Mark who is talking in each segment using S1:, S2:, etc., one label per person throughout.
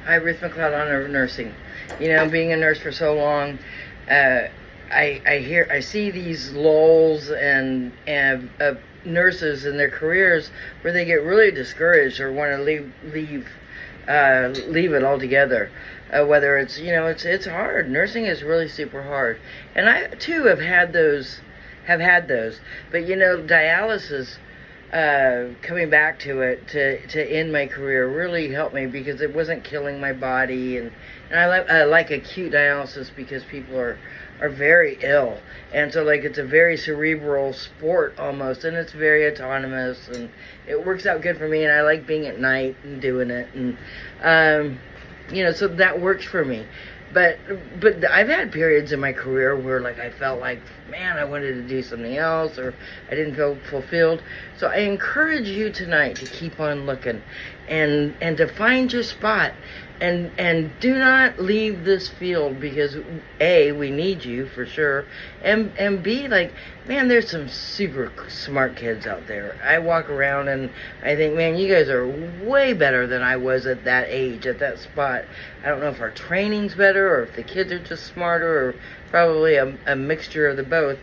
S1: Hi, Ruth McLeod, Honor of Nursing. You know, being a nurse for so long, I see these lulls and nurses in their careers where they get really discouraged or want to leave it altogether. Whether it's, you know, it's hard. Nursing is really super hard, and I too have had those. But you know, dialysis, coming back to it to end my career really helped me because it wasn't killing my body, and I like acute dialysis because people are very ill, and so like it's a very cerebral sport almost, and it's very autonomous, and it works out good for me, and I like being at night and doing it, and you know, so that works for me. But I've had periods in my career where like I felt like, man, I wanted to do something else, or I didn't feel fulfilled. So I encourage you tonight to keep on looking and to find your spot, and do not leave this field, because A, we need you for sure, and B, like, man, there's some super smart kids out there. I walk around and I think, man, you guys are way better than I was at that age, at that spot. I don't know if our training's better or if the kids are just smarter, or probably a mixture of the both.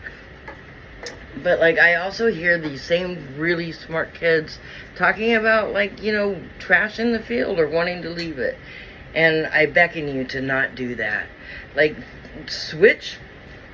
S1: But like, I also hear these same really smart kids talking about, like, you know, trashing the field or wanting to leave it. And I beckon you to not do that. Like, switch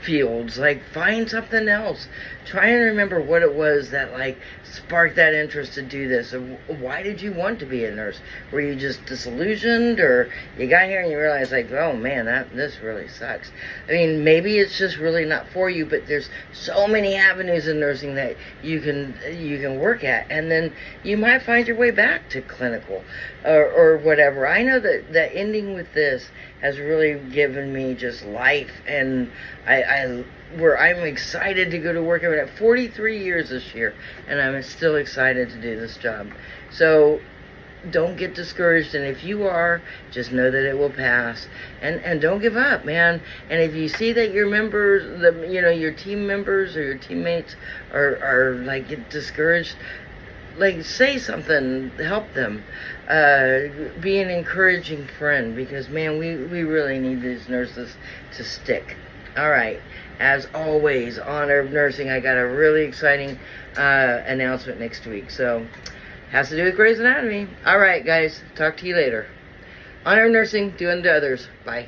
S1: fields, like find something else. Try and remember what it was that like sparked that interest to do this. Why did you want to be a nurse? Were you just disillusioned, or you got here and you realized like, oh man, this really sucks? I mean, maybe it's just really not for you, but there's so many avenues in nursing that you can work at, and then you might find your way back to clinical or whatever. I know that ending with this has really given me just life, and I'm excited to go to work. I'm at 43 years this year, and I'm still excited to do this job. So don't get discouraged, and if you are, just know that it will pass, and don't give up, man. And if you see that your members, your team members or your teammates are like get discouraged, like, say something, help them, be an encouraging friend, because man, we really need these nurses to stick. All right, as always, Honor of Nursing, I got a really exciting announcement next week, so has to do with Grey's Anatomy. All right, guys, talk to you later. Honor of Nursing, do unto others. Bye.